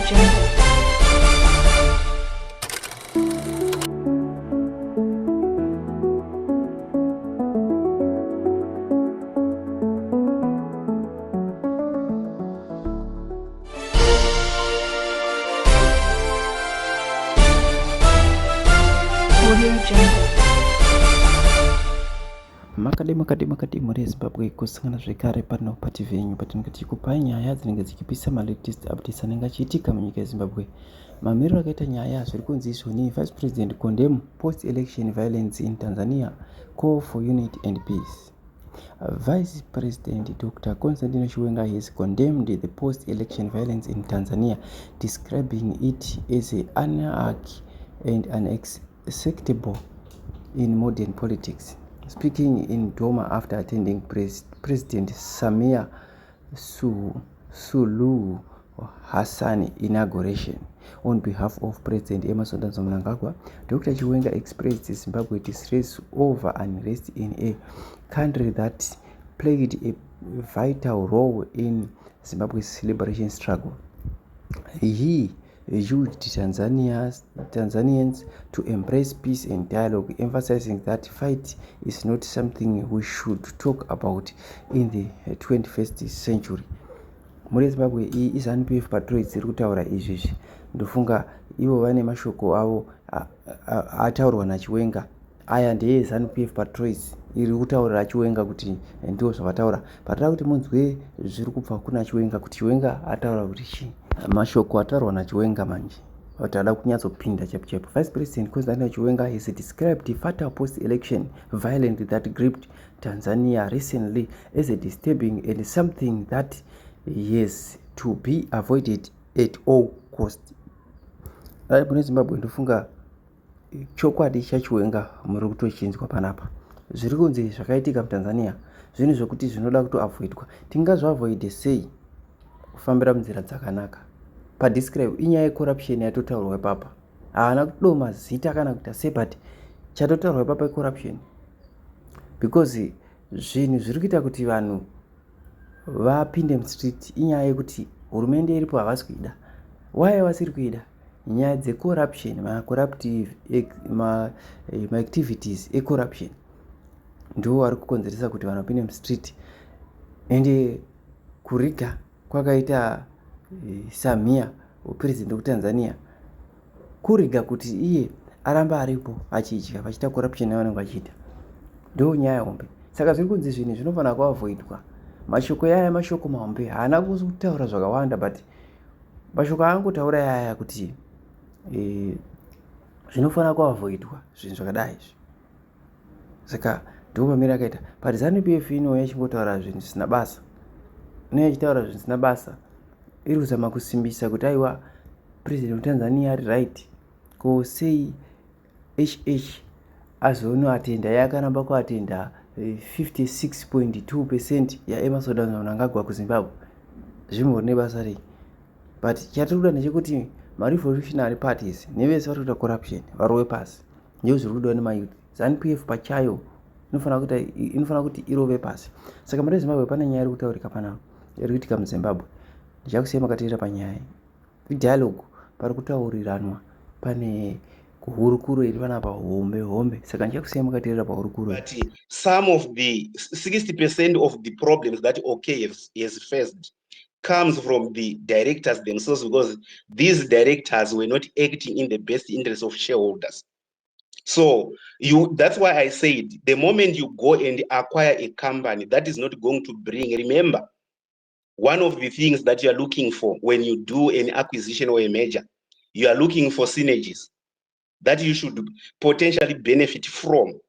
Jungle. Audio Jungle. makademu rezimbabwe kusangana zvekare pano paTV yenyu patinenge tichikupai nyaya dzinenge dzichipisa malatest updates anenge achiitika munyika yezimbabwe. Mamiriro akaita nyaya zviri kunzi izvoni: Vice President condemn post-election violence in Tanzania, call for unity and peace. Vice President Dr. Chiwenga has condemned the post-election violence in Tanzania, describing it as an anarchy and unacceptable in modern politics. Speaking in Doma after attending President Samia Suluhu Hassan inauguration on behalf of President Emerson Mnangagwa, Dr. Chiwenga expressed Zimbabwe's distress over unrest in a country that played a vital role in Zimbabwe's liberation struggle. He urged Tanzanians to embrace peace and dialogue, emphasizing that fight is not something we should talk about in the 21st century. Muri Zimbabwe iyi iZANU-PF patriots iri kutaura izvizvi. Ndofunga ivo vane mashoko avo ataurwa naChiwenga. Aya ndeye ZANU-PF patriots iri kutaurira Chiwenga kuti ndiwo zvavataura. Patara kuti munzwe zviri kubva kuna Chiwenga kuti Chiwenga ataura kuti chii. Mashoko ataurwa naChiwenga manje vatada kunyatsopinda chapu. Vice President Chiwenga has described fatal post-election violence that gripped Tanzania recently as a disturbing and something that has to be avoided at all costs. Mune Zimbabwe ndofunga chokwadi chaChiwenga muri kutochinzwa panapa. Zviri kunzi zvakaitika muTanzania zvinhu zvokuti zvinoda kutoavoidwa. Tingazvoavoide sei? Kufambira munzira dzakanaka. Padescribe inyaya yecorruption yatotaurwa papa. Haana kudoma zita kana kuita sei, but chatotaurwa papa corruption. Because zvinhu zviri kuita kuti vanhu vapinde mustreet inyaya yekuti hurumende iripo havasi kuida. Why vasiri kuida? Nyaya dzecorruption, ma-activities ecorruption ndo vari kukonzeresa kuti vanhu vapinde mustreet. Ende kuriga kwakaita Samia president weTanzania, kuriga kuti iye aramba aripo achidya vachiita corruption yavanenge vachiita, ndo nyaya hombe. Saka zviri kunzi zvinhu zvinofanira kuavoidwa. Mashoko yaya mashoko mahombe, haana kutaura zvakawanda, but mashoko aangotaura yaya kuti zvinofanira kuavoidwa zvinhu zvakadai. Saka ndo mamiriro akaita. But ZANU-PF ino yachingotaura zvinhu zvisina basa. Inoyachitaura zvinhu zvisina basa. Iri kuzama kusimbisa kuti aiwa president weTanzania ari right. Ko sei azonoatenda yakaramba kuatenda 56.2% yaEmerson Mnangagwa kuZimbabwe. Zvimbori nebasa rei. But chatiri kuda ndechekuti ma-revolutionary parties nevese vari kuita corruption varowe pasi. Ndizvo zviri kudiwa nemayouth. ZANU-PF pachayo inofanira kuti irove pasi. Saka muri Zimbabwe pane nyaya iri kutaurika panapa, iri kuitika muZimbabwe. Ndichakusiya makateerera panyaya dialogue pari kutauriranwa pane hurukuro iri panapa hombe. Saka ndichakusiya makateerera pahurukuro. But some of the 60% of the problems that OK has faced comes from the directors themselves, because these directors were not acting in the best interest of shareholders. So that's why I said the moment you go and acquire a company that is not going to bring, remember, one of the things that you are looking for when you do an acquisition or a merger, you are looking for synergies that you should potentially benefit from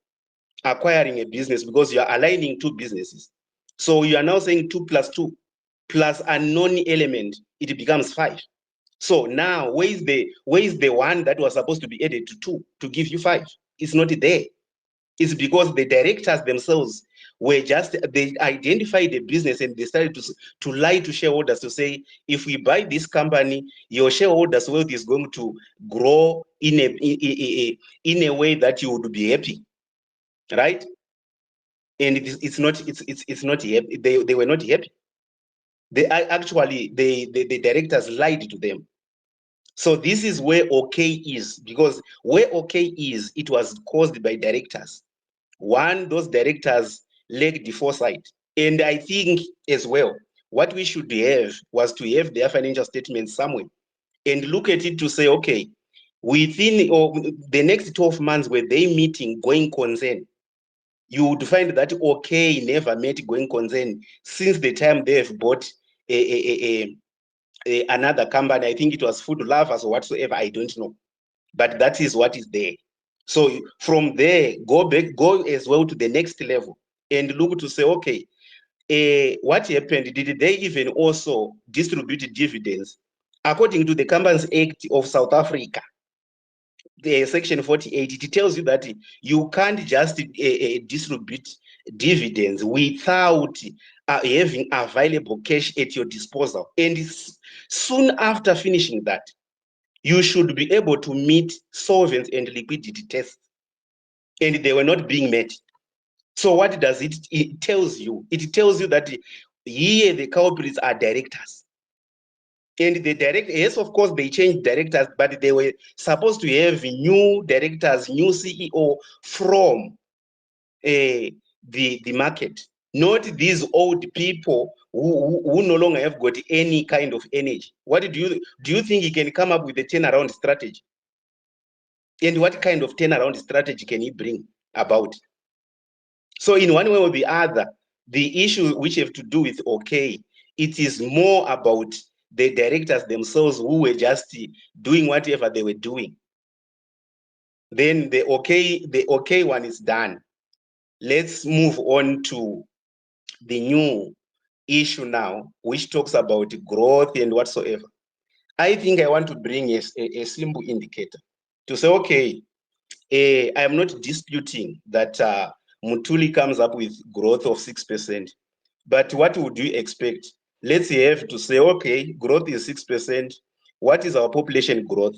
acquiring a business, because you are aligning two businesses. So you are now saying 2 + 2 plus a known element, it becomes 5. So now where is the one that was supposed to be added to 2 to give you 5? It's not there. It's because the directors themselves were they identified the business and they started to lie to shareholders to say, if we buy this company, your shareholders' wealth is going to grow in a way that you would be happy, right? And it's not happy. They were not happy. The directors lied to them. So this is where okay is, because where okay is, it was caused by directors. One, those directors lacked the foresight. And I think as well, what we should have was to have their financial statements somewhere and look at it to say, okay, within or the next 12 months, were they meeting going concern? You would find that okay never met going concern since the time they have bought another company. I think it was Food Lovers or whatsoever, I don't know. But that is what is there. So from there, go as well to the next level and look to say, okay, what happened? Did they even also distribute dividends? According to the Companies Act of South Africa, the section 48, it tells you that you can't just distribute dividends without having available cash at your disposal. And soon after finishing that, you should be able to meet solvency and liquidity tests. And they were not being met. So what does it tells you? It tells you that here the culprits are directors. And the yes, of course, they changed directors, but they were supposed to have new directors, new CEO from the market, not these old people who no longer have got any kind of energy. What do you think he can come up with a turnaround strategy? And what kind of turnaround strategy can he bring about? So in one way or the other, the issue which have to do with okay, it is more about the directors themselves who were just doing whatever they were doing. Then the okay one is done. Let's move on to the new issue now, which talks about growth and whatsoever. I think I want to bring a simple indicator to say, okay, I am not disputing that Mutuli comes up with growth of 6%, but what would you expect? Let's have to say, okay, growth is 6%. What is our population growth?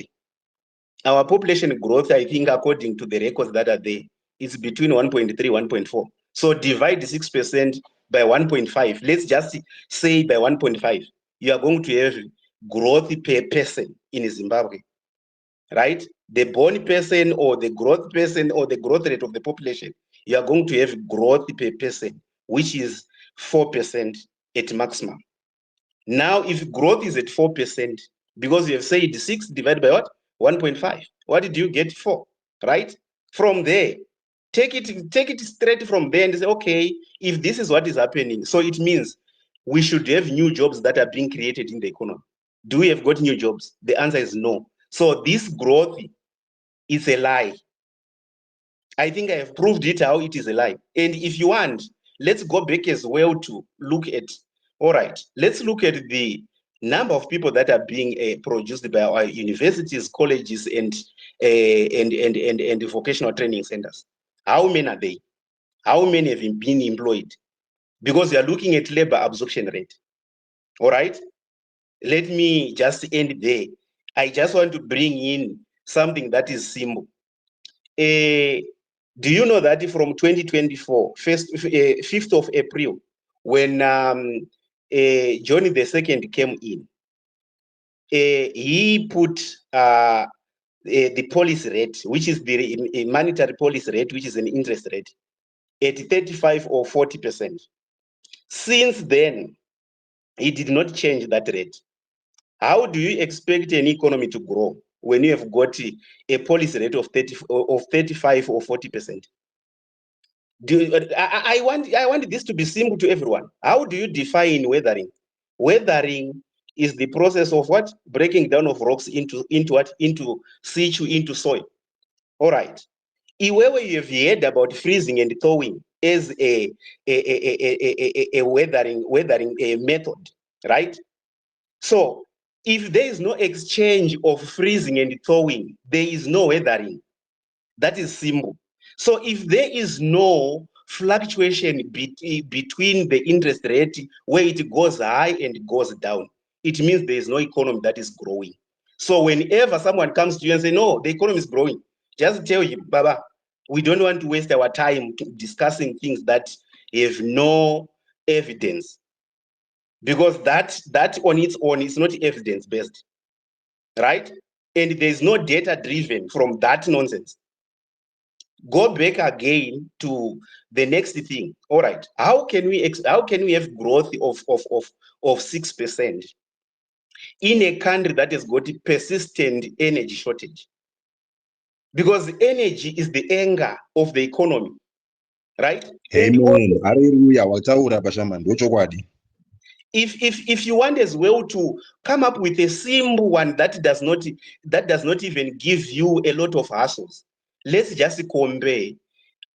Our population growth, I think, according to the records that are there, is between 1.3, 1.4. So divide 6% by 1.5. Let's just say by 1.5. You are going to have growth per person in Zimbabwe, right? The born person or the growth person or the growth rate of the population, you are going to have growth per person, which is 4% at maximum. Now, if growth is at 4%, because you have said 6 divided by what? 1.5. What did you get? 4, right? From there, take it straight from there and say, okay, if this is what is happening, so it means we should have new jobs that are being created in the economy. Do we have got new jobs? The answer is no. So this growth is a lie. I think I have proved it how it is a lie. And if you want, let's go back as well to look at, all right, let's look at the number of people that are being produced by our universities, colleges, and vocational training centers. How many are they? How many have been employed? Because you are looking at labor absorption rate. All right, let me just end there. I just want to bring in something that is simple. Do you know that from 2024, 5th of April, when John II came in, he put the policy rate, which is the monetary policy rate, which is an interest rate, at 35 or 40%. Since then, he did not change that rate. How do you expect an economy to grow when you have got a policy rate of 35 or 40%? I want this to be simple to everyone. How do you define weathering? Weathering is the process of what? Breaking down of rocks into what? Into situ, into soil. All right. Wherever you have heard about freezing and thawing as a weathering method, right? So if there is no exchange of freezing and thawing, there is no weathering. That is simple. So if there is no fluctuation between the interest rate where it goes high and goes down, it means there is no economy that is growing. So whenever someone comes to you and say, no, the economy is growing, just tell him, Baba, we don't want to waste our time discussing things that have no evidence, because that on its own is not evidence based, right? and there's no data driven from that nonsense. Go back again to the next thing. All right, how can we have growth of 6% in a country that has got persistent energy shortage? Because energy is the anger of the economy, right? Amen. Hallelujah. Wataura Bashaman. Ndochokwadi. If you want as well to come up with a simple one that does not even give you a lot of hassles, let's just compare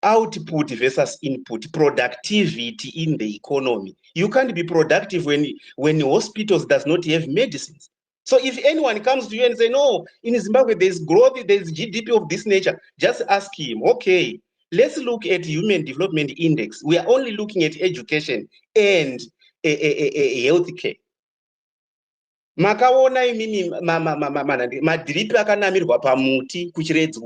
output versus input, productivity in the economy. You can't be productive when hospitals does not have medicines. So if anyone comes to you and say, no, in Zimbabwe there's growth, there's GDP of this nature, just ask him, okay, let's look at Human Development Index. We are only looking at education and healthcare. Makaona imini madhiripi akanamirwa pamuti kuchiredzi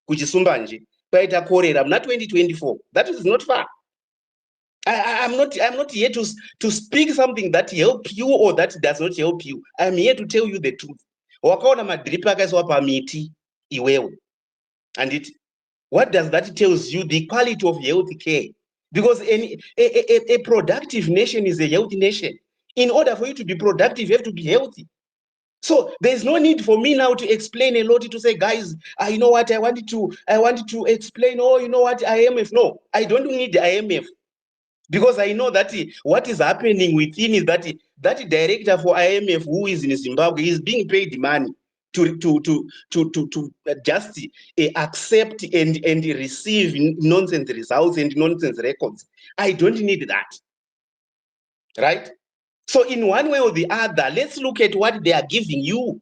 kuchisumbanje kwaita korera muna 2024. That is not far. I'm not here to speak something that help you or that does not help you. I'm here to tell you the truth. Wakaona madhiripi akaiswa pamiti iwewe. And what does that tells you? The quality of health care. Because a productive nation is a healthy nation. In order for you to be productive, you have to be healthy. So there's no need for me now to explain a lot, to say, guys, you know what, I wanted to explain, oh, you know what, IMF. No, I don't need the IMF. Because I know that what is happening within is that director for IMF who is in Zimbabwe is being paid money to just accept and receive nonsense results and nonsense records. I don't need that. Right? So in one way or the other, let's look at what they are giving you.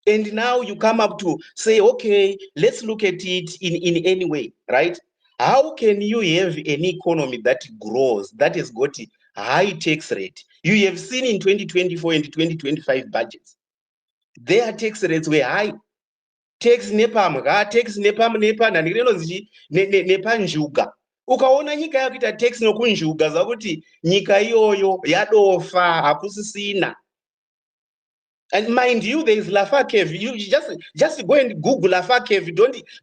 And now you come up to say, okay, let's look at it in any way, right? How can you have an economy that grows, that has got a high tax rate? You have seen in 2024 and 2025 budgets, their tax rates were high. Tax nepamga, tax nepa nandirenonzi nepanjuga. Ukaona nyika yakuita tax nokunjuga zakuti nyika iyoyo yadofa hakusisina. And mind you, there is Lafakev. You just go and Google Lafakev.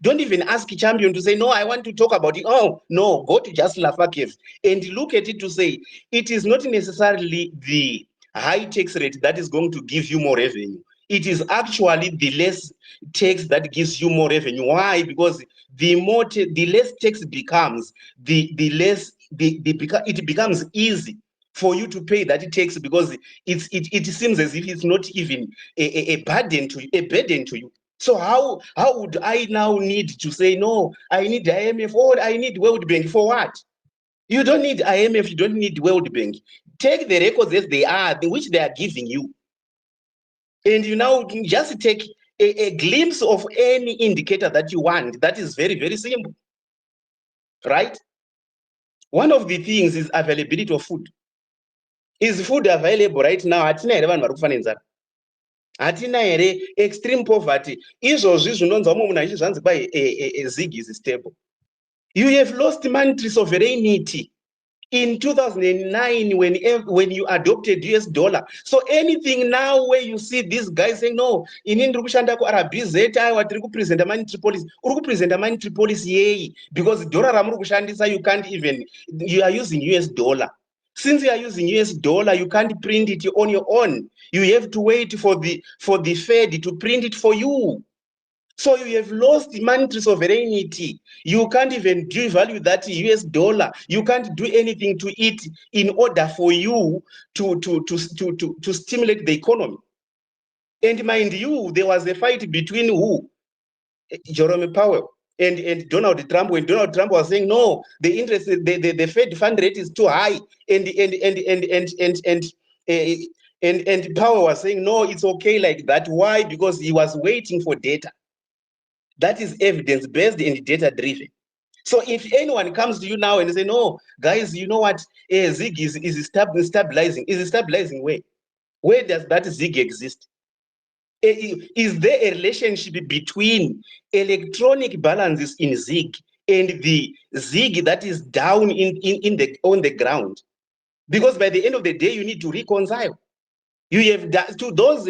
Don't even ask Champion to say, no, I want to talk about it. Oh, no, go to just Lafakev and look at it to say, it is not necessarily the high tax rate that is going to give you more revenue. It is actually the less tax that gives you more revenue. Why? Because the less tax becomes, the less it becomes easy for you to pay that tax, because it seems as if it's not even a burden to you. So how would I now need to say, no, I need IMF or I need World Bank for what? You don't need IMF, you don't need World Bank. Take the records as they are, which they are giving you. And you now just take a glimpse of any indicator that you want. That is very, very simple. Right? One of the things is availability of food. Is food available right now? Hatina here vanhu vari kufa nenzara. Hatina here extreme poverty. Izvozvi zvinonzi vamwe munhu achizvanzi kwai zig is stable. You have lost monetary sovereignty in 2009 when you adopted US dollar. So anything now where you see these guys saying, no, inini ndiri kushanda kuRBZ, aiwa tiri kupresenta monetary policy. Uri kupresenta monetary policy yei? Because dollar ramuri kushandisa, you are using US dollar. Since you are using US dollar, you can't print it on your own. You have to wait for the Fed to print it for you. So you have lost monetary sovereignty. You can't even devalue that US dollar. You can't do anything to it in order for you to stimulate the economy. And mind you, there was a fight between who? Jerome Powell and Donald Trump, when Donald Trump was saying, no, the interest, the Fed fund rate is too high, and Powell was saying, no, it's okay like that. Why? Because he was waiting for data. That is evidence-based and data-driven. So if anyone comes to you now and say, no, guys, you know what, ZIG is stabilizing. Is it stabilizing where? Where does that ZIG exist? Is there a relationship between electronic balances in ZIG and the ZIG that is down on the ground? Because by the end of the day, you need to reconcile. You have done to those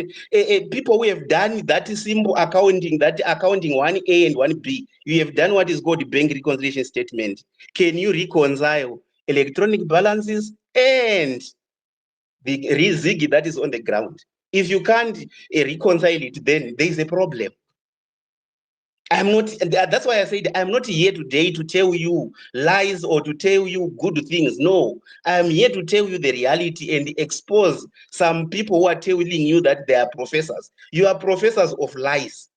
people who have done that simple accounting, that accounting 1A and 1B. You have done what is called bank reconciliation statement. Can you reconcile electronic balances and the zig that is on the ground? If you can't reconcile it, then there is a problem. I'm not, that's why I said I'm not here today to tell you lies or to tell you good things. No, I'm here to tell you the reality and expose some people who are telling you that they are professors. You are professors of lies.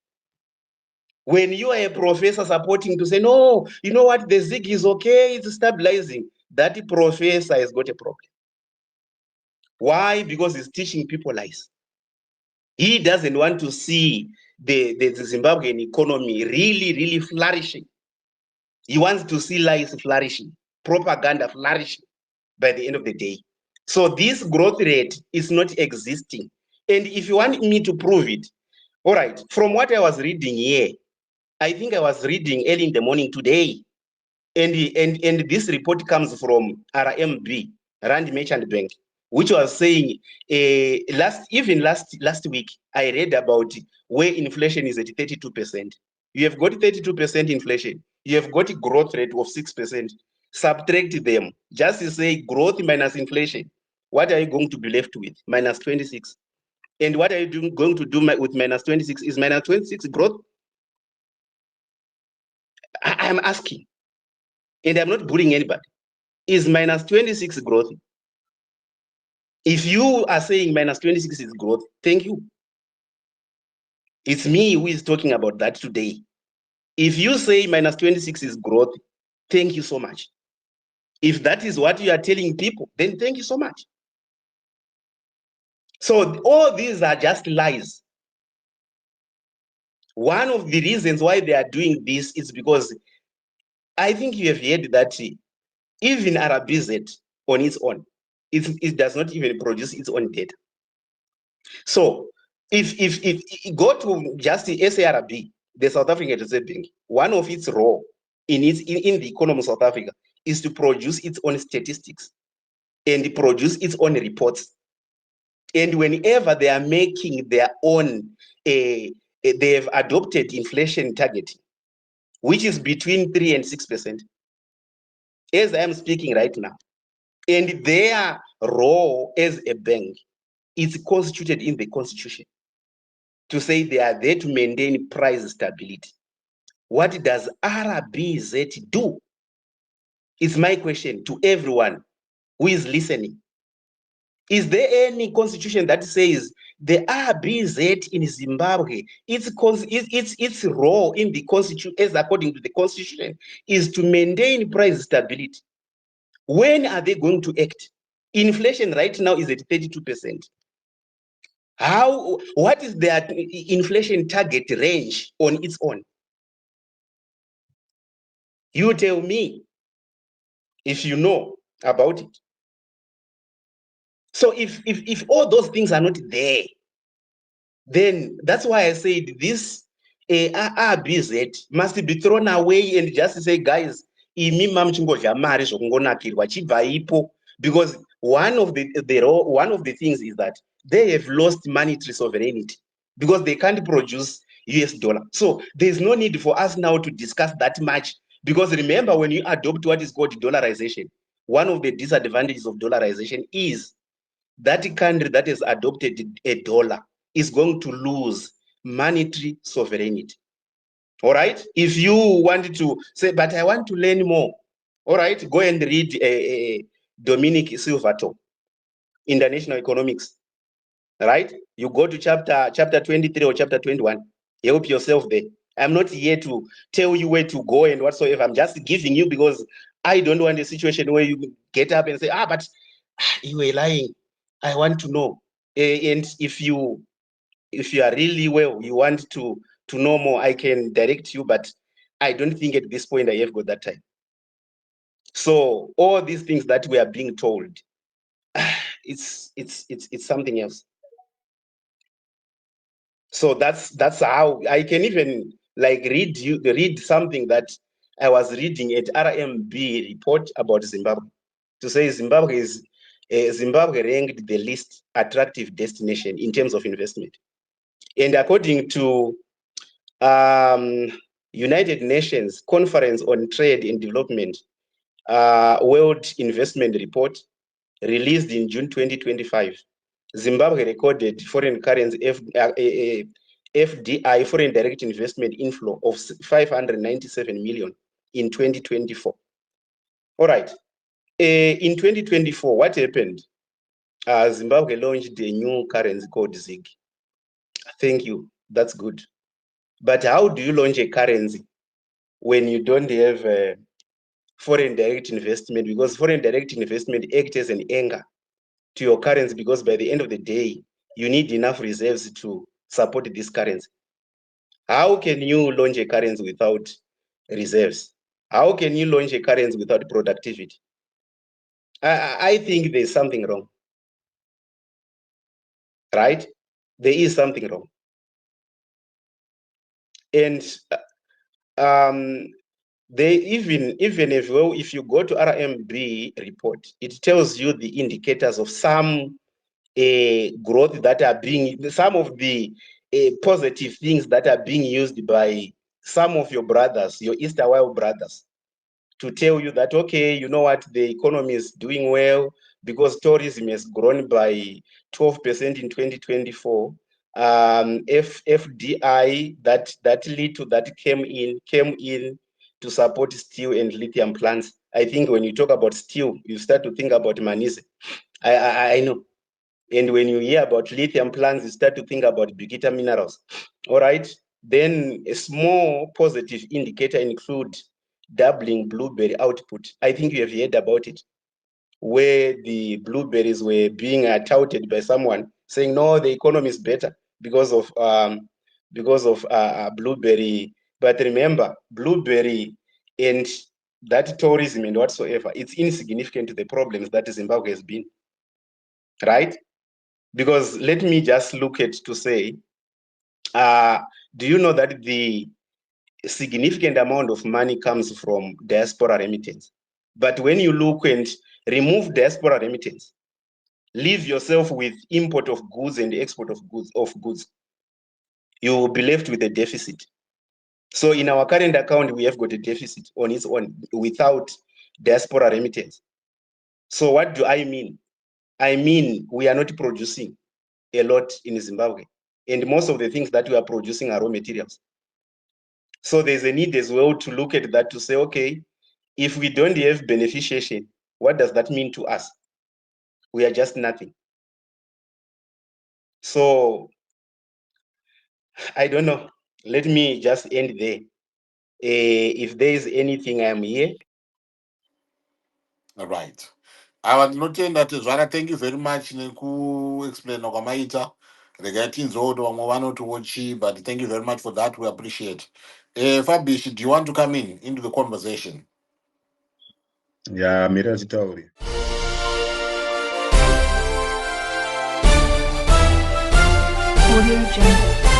When you are a professor supporting to say, no, you know what, the zig is okay, it's stabilizing, that professor has got a problem. Why? Because he's teaching people lies. He doesn't want to see the Zimbabwean economy really flourishing. He wants to see lies flourishing, propaganda flourishing by the end of the day. So this growth rate is not existing. And if you want me to prove it, all right, from what I was reading here, I think I was reading early in the morning today, and this report comes from RMB, Rand Merchant Bank, which was saying last week, I read about where inflation is at 32%. You have got 32% inflation. You have got a growth rate of 6%. Subtract them. Just to say growth minus inflation. What are you going to be left with? Minus 26. And what are you going to do with minus 26? Is minus 26 growth? I'm asking. And I'm not bullying anybody. Is minus 26 growth? If you are saying minus 26 is growth, thank you. It's me who is talking about that today. If you say minus 26 is growth, thank you so much. If that is what you are telling people, then thank you so much. So all these are just lies. One of the reasons why they are doing this is because I think you have heard that even RBZ on its own, it does not even produce its own data. So if you go to just the SARB, the South African Reserve Bank, one of its role in the economy of South Africa is to produce its own statistics and produce its own reports. And whenever they are making their own, they have adopted inflation targeting, which is between 3 and 6%, as I am speaking right now. And their role as a bank is constituted in the constitution to say they are there to maintain price stability. What does RBZ do? It's my question to everyone who is listening. Is there any constitution that says the RBZ in Zimbabwe, its role in the constitution, as according to the constitution, is to maintain price stability? When are they going to act? Inflation right now is at 32%. What is their inflation target range on its own? You tell me if you know about it. So if all those things are not there, then that's why I said this RBZ must be thrown away and just say, guys, because one of the things is that they have lost monetary sovereignty because they can't produce US dollar. So there's no need for us now to discuss that much, because remember, when you adopt what is called dollarization, one of the disadvantages of dollarization is that country that has adopted a dollar is going to lose monetary sovereignty. All right. If you want to say, but I want to learn more, all right, go and read Dominic Silverton, International Economics. All right. You go to chapter 23 or chapter 21. Help yourself there. I'm not here to tell you where to go and whatsoever. I'm just giving you, because I don't want a situation where you get up and say, but you were lying. I want to know. And if you are really well, you want to know more, I can direct you, but I don't think at this point I have got that time. So all these things that we are being told, it's something else. So that's how I can even like read something that I was reading at RMB report about Zimbabwe, to say Zimbabwe is Zimbabwe ranked the least attractive destination in terms of investment. And according to United Nations Conference on Trade and Development, World Investment Report released in June 2025, Zimbabwe recorded foreign currency FDI, foreign direct investment inflow of 597 million in 2024. All right. In 2024, what happened? Zimbabwe launched a new currency called ZiG. Thank you. That's good. But how do you launch a currency when you don't have foreign direct investment? Because foreign direct investment acts as an anchor to your currency, because by the end of the day, you need enough reserves to support this currency. How can you launch a currency without reserves? How can you launch a currency without productivity? I think there's something wrong. Right? There is something wrong. And they even if you go to RMB report, it tells you the indicators of some growth that are being, some of the positive things that are being used by some of your brothers, your Easter Wild brothers, to tell you that, okay, you know what, the economy is doing well because tourism has grown by 12% in 2024. FDI that came in to support steel and lithium plants. I think when you talk about steel, you start to think about manise. I know. And when you hear about lithium plants, you start to think about Bigita minerals. All right. Then a small positive indicator include doubling blueberry output. I think you have heard about it, where the blueberries were being touted by someone saying, no, the economy is better because of blueberry. But remember, blueberry and that tourism and whatsoever, it's insignificant to the problems that Zimbabwe has been, right? Because let me just look at to say, do you know that the significant amount of money comes from diaspora remittance? But when you look and remove diaspora remittance, leave yourself with import of goods and export of goods, you will be left with a deficit. So in our current account, we have got a deficit on its own without diaspora remittance. So what do I mean? I mean, we are not producing a lot in Zimbabwe. And most of the things that we are producing are raw materials. So there's a need as well to look at that to say, okay, if we don't have beneficiation, what does that mean to us? We are just nothing. So I don't know. Let me just end there. If there is anything, I am here. All right. I was looking at Zvara. Thank you very much. Neku explain Okamaita. Regarding Zodo, Movano to Wachi, but thank you very much for that. We appreciate. Fabish, do you want to come into the conversation? Ya mira zitauri. Audio Jungle.